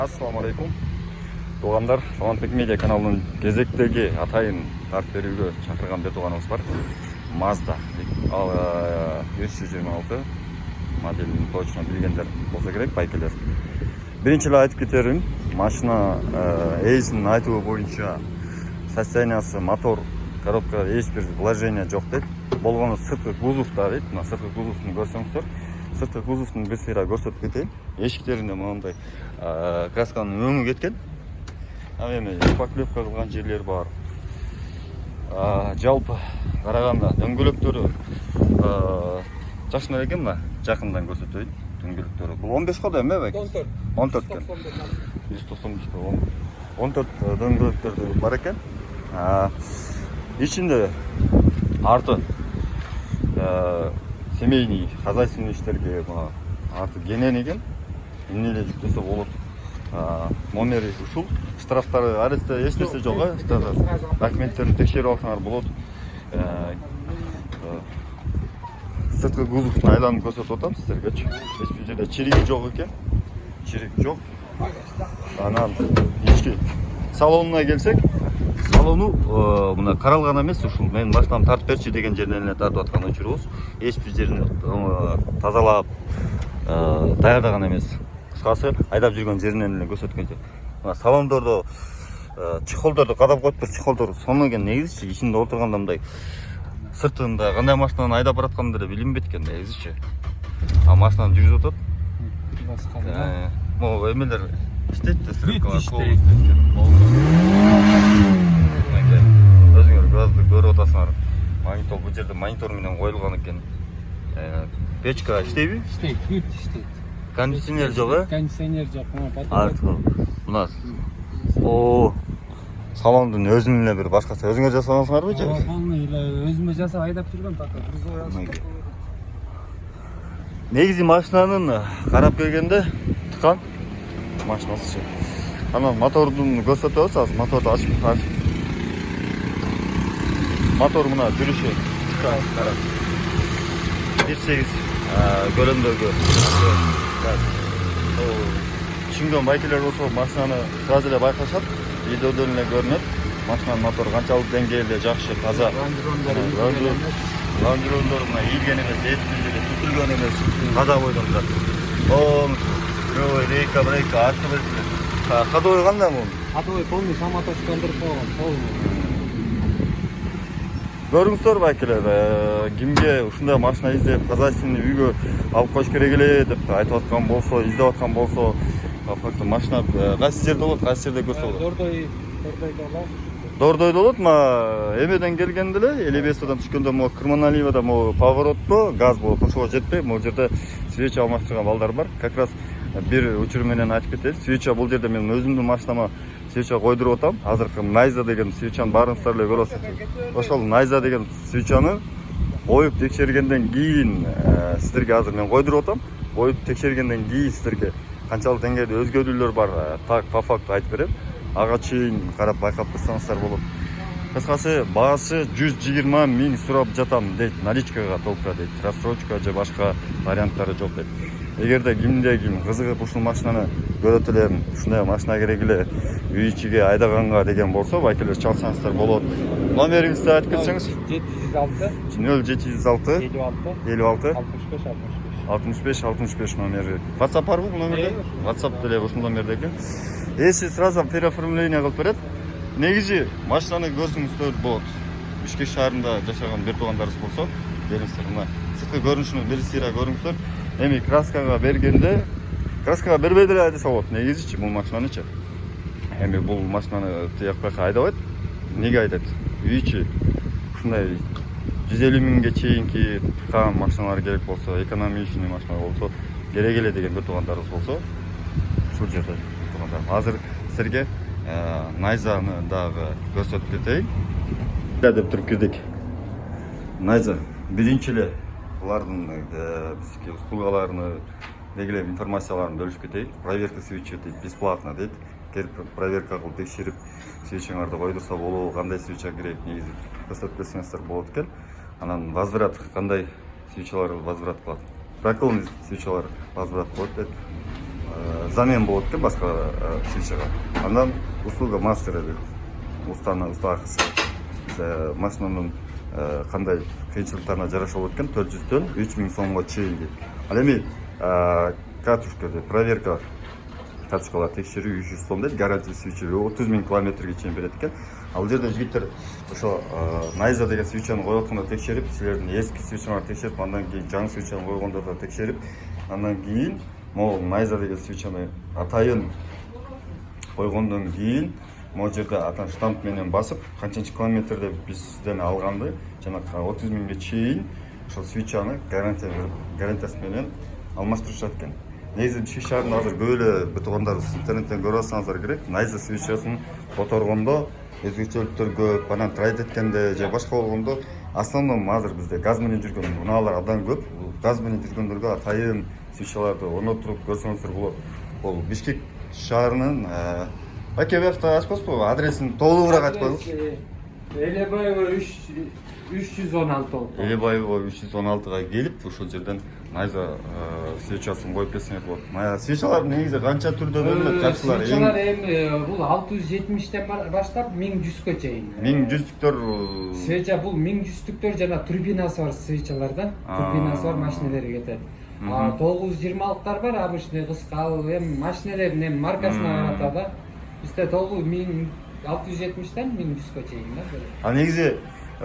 Assalamu alaikum. Туғандар, Талантбек медиа каналының кезектегі атайын тарт беруге шақырған бер туғанымыз бар. Mazda 526 моделін точно білгендер болса керек, байкелер. Біріншілі айтып кетерім, машина эйсінің айтуы бойынша состояниясы, мотор, коробка ешбір вложение жоқ дейді. Болғаны сыртқы кузовта дейді. Мына сыртқы кузовтың көрсеңіздер, сыртқы кузовтың бір сыйра көрсетіп кетейін. Ешіктерінде мынандай красканың өңі кеткен. Әмеме шпаклевка қылған жерлер бар. Жалпы қарағанда дөңгелектері жақсы екен ма? Жақындан көрсетейін дөңгелектері. Бұл 15 қода ме бәк? 14 кен. 14 дөңгелектері бар екен. Ішінде арты семейный, хозяйственный іштерге арты генен екен. Үнеле жүктесі болып. Номері ушул. Штрафтары аресте ешнәрсе жоқ, документтерін тексеріп алсаңар болады. Сыртқы кузовтың айланып көрсетіп отырмын сіздерге. Ешбір жерде чириги жоқ екен. Чирик жоқ. Анан ички салонына келсек, салону мына қаралған емес, ушул мен машинамды тартып берші деген жерден эле тартып аткан учурубуз. Ешбір жерин тазалап даярдаган эмес. Қысқасы айдап жүрген жерінен эле көрсөткөнчө. Салондордо чехолдорду кадап коюп тур, чехолдор сону экен негизичи. Ичинде отурганда мындай сыртында кандай машинаны айдап баратканын деле билинбейт экен негизичи. Машинаны жүргүзүп атат. Могу эмелер иштейт да, стрелкалар иштейт. Өзүңөр газды көрүп атасыңар. Монитор бул жерде монитор менен коюлган экен. Печка иштейби? Иштейт, бүт иштейт. Кондиционер жоқ, кондиционер жоқ, мына салондың өзүнүн бир башкача өзүңөр жасагансыңар бе же? Өзүмө жасап айдап жүргөм, пока негизи машинанын карап келгенде тыкан машинасы. Анан мотордун көрсөтөбүз, азыр моторду ачып. Мотор мына жүрүшү карап. 1.8 көлөмдөгү. Түшүнгөн байкелер болсо машинаны сразу эле байкашат, видеодон эле көрүнөт. Машинанын мотору канчалык деңгээлде жакшы, таза. Ландрондор мына ийген эмес, эскилди, түтүлгөн эмес, таза бойдон турат. Рейка, автомобиль. Ходовой кандай мун? Ходовой полный, самоточкандырып койгон, полный. Көрүңүздөр байкелер, кимге ушундай машина издеп, хозяйственный үйгө алып коюш керек эле деп айтып аткан болсо, издеп аткан болсо, факты машина кайсы жерде болот, кайсы жерде көрсө болот? Дордойдо болот, эмеден келгенде эле, Элебесодан түшкөндө мо Кырманалиевада мо поворотто газ болот, ошого жетпей, могу жерде свеча алмаштырган балдар бар. Как раз бир учур менен айтып кетели. Свеча бул жерде мен өзүмдүн машинама свеча койдуруп атам. Азыркы Найза деген свечаны баарыңыздар эле көрөсүздөр. Ошол Найза деген свечаны коюп текшергенден кийин сиздерге азыр мен койдуруп атам. Коюп текшергенден кийин сиздерге канчалык деңгээлде өзгөрүүлөр бар, так по факту айтып берем. Ага чейин карап байкап турсаңыздар болот. Кыскасы баасы 120 миң сурап жатам дейт, наличкага толука дейт. Рассрочка же башка варианттары жок дейт. Эгерде кимде ким кызыгып ушул машинаны көрөт элем, ушундай машина керек эле үй ичиге айдаганга деген болсо, байкелер чалсаңыздар болот. Номериңизди айтып кетсеңиз? 0706 56 65 номери. WhatsApp барбы бул номерде? WhatsApp деле ушул номерде экен. Если сразу переоформление кылып берет, негизи машинаны көрсөңүздөр болот. Бишкек шаарында жашаган бир туугандарыбыз болсо, бериңиздер. Мына сырткы көрүнүшүнү бир сыйра көрүңүздөр. Эми краскага бергенде, краскага бербей деле айдаса болот. Негизичи бул машинанычы. Эми бул машинаны тияк бака айдабайт. Неге айдайт? Үй ичи ушундай 150 миңге чейинки тыкан машиналар керек болсо, экономичный машина болсо, керек эле деген бир туугандарыбыз болсо, ушул жерде туугандар. Азыр силерге Найзаны дагы көрсөтүп кетейин. Деп туруп кирдик. Найза биринчи эле булардын бизге услугаларын, дегеле информацияларын бөлүшүп кетейин. Проверка свечи дейт, бесплатно дейт. Келип проверка кылып текшерип, свечаңарды койдурса болобу, кандай свеча керек, негизи көрсөтүп берсеңиздер болот экен. Анан возврат, кандай свечалар возврат кылат? Проколный свечалар возврат кылат дейт. замен болот экен башка свечага. Андан услуга мастера дейт. Уста акысы. Машинанын кандай кыйынчылыктарына жараша болот экен 400төн 3000 сомго чейин дейт. Ал эми катушкада проверка катушкалар текшерүү 300 сом дейт. Гарантия свечи 30.000 километрге чейин берет экен. Ал жерде жигиттер ошо Найза деген свечаны коюп атканда текшерип, силердин эски свечаларды текшерип, андан кийин жаңы свечаны койгондо да текшерип, андан кийин могу Найза деген свечаны атайын койгондон кийин могу жерде атан штамп менен басып, канчанчы километрде бизден алганды жана 30.000ге чейин ошол свечаны гарантиясы менен алмаштырышат экен. Негизи Бишкек шаарында азыр көп эле бутугандарыбыз интернеттен көрүп алсаңыздар керек. Найза свечасын которгондо өзгөчөлүктөр көп, анан трайд эткенде же башка болгондо основном азыр бизде газ менен жүргөн унаалар абдан көп. Газ менен жүргөндөргө атайын свечаларды орнотуруп көрсөңүздөр болот. Бул Бишкек шаарынын Аке бияқта ачпайсызбы? Адресин толугураак айтып коюңуз. Элебаева 316 болот. Элебаева 316га келип, ошол жерден Найза свечасын коюп келсеңер болот. Свечалар негизи канча түрдө бөлүнөт? Капсулар Свечалар эми бул 670тен баштап 1100га чейин. 1100түктөр Свеча бул 1100түктөр жана турбинасы бар свечалардан. Турбинасы бар машиналерге кетет. 920-лыктар бар, обычный кыска, эми машиналердин эми маркасына карата да. Бизде 670тен 1100га чейин да. Негизи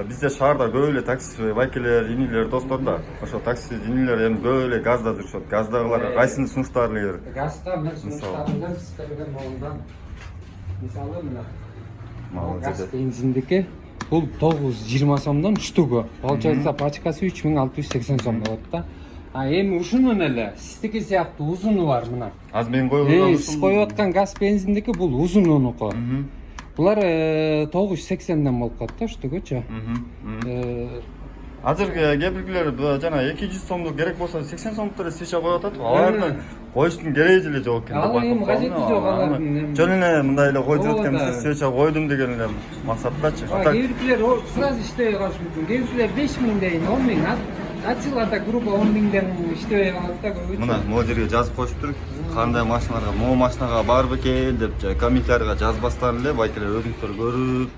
бизде шаарда көп эле такси байкелер, инилер, достор да. Ошо такси инилер эми көп эле газда жүрүшөт. Газдагылар кайсыны сунуштаар элер? Газда мен сунуштарымдан сиздерге моундан мисалы мына газ бензиндики бул 920 сомдон штугу. Получается пачкасы 3680 сом болот да. Эми ушунун эле сиздики сыяктуу узуну бар мына. Азыр мен коюп Сиз коюп аткан газ бензиндики бул узунунуку. Булар 980ден болуп калат да штугучу. Азыр кепилгилер жана 200 сомдук керек болсо 80 сомдук свеча коюп атат. Аларды коюштун кереги деле жок экен. Ал эми кажети жок алардын. Жөн эле мындай эле коюп жаткан свеча койдум деген эле максаттачы. Кээбиркилер сразу иштебей калышы мүмкүн. Кээбиркилер 5000 дейин, 10.000 ачыларда группа 10.000ден иштебей калат да көбүнчө. Мына могу жерге жазып коюшуптур. Кандай машиналарга, могу машинага бар бекен деп комментарийга жазбастан эле байкелер өзүңүздөр көрүп,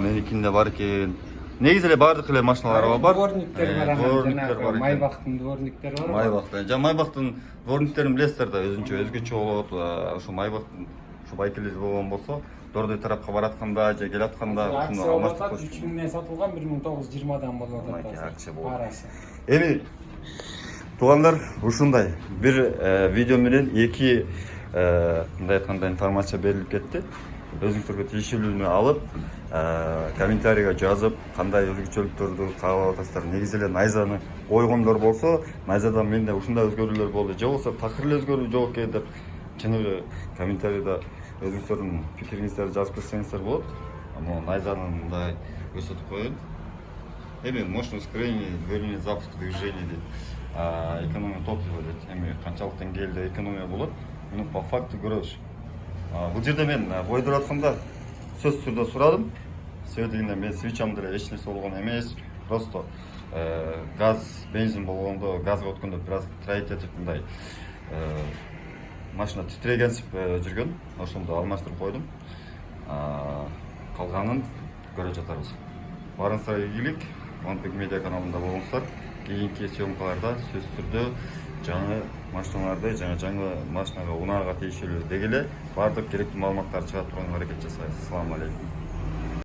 меникинде бар экен. Негизи эле баардык эле машиналар бар. Дворниктер бар, Майбактын дворниктери бар. Майбактын. Майбактын дворниктерин билесиздер да, өзгөчө болот. Ошо Майбактын ушу байкелер болгон болсо, Дордой тарапка баратканда же келатканда ушуну алмаштырып коюш. 3000ден сатылган 1920дан болот акча болот. Парасы. Эми туугандар, ушундай бир видео менен эки мындай айтканда информация берилип кетти. Өзүңүздөргө тийиштүүлүүнү алып, комментарийга жазып, кандай өзгөчөлүктөрдү каалап атасыздар. Негизи эле Найзаны койгондор болсо, Найзадан менде ушундай өзгөрүүлөр болду. Же болсо такыр эле өзгөрүү жок экен деп чын эле комментарийда өзүңүздөрдүн пикириңиздерди жазып кетсеңиздер болот. Могу Найзаны мындай көрсөтүп коеюн. Эми мощность ускорения, движение, запуск движения дейт. Экономия топлива дейт. Эми канчалык деңгээлде экономия болот, муну по факту көрөбүз. Бул жерде мен койдуруп атканда сөз түрдө сурадым. Себеби дегенде мен свечамда эле эч нерсе болгон эмес. Просто газ, бензин болгондо, газга өткөндө бир аз трайт этип мындай машина титрегенсип жүргөн. Ошондо алмаштырып койдум. Калганын көрө жатарбыз. Барыңыздарга ийгилик. Онтек медиа каналында болуңуздар. Кийинки съемкаларда сөз түрдө жаңы машиналарды, жаңы машинага унаага тийиштүү деги эле баардык керектүү маалыматтарды чыгарып турганга аракет жасайбыз. Ассаламу алейкум.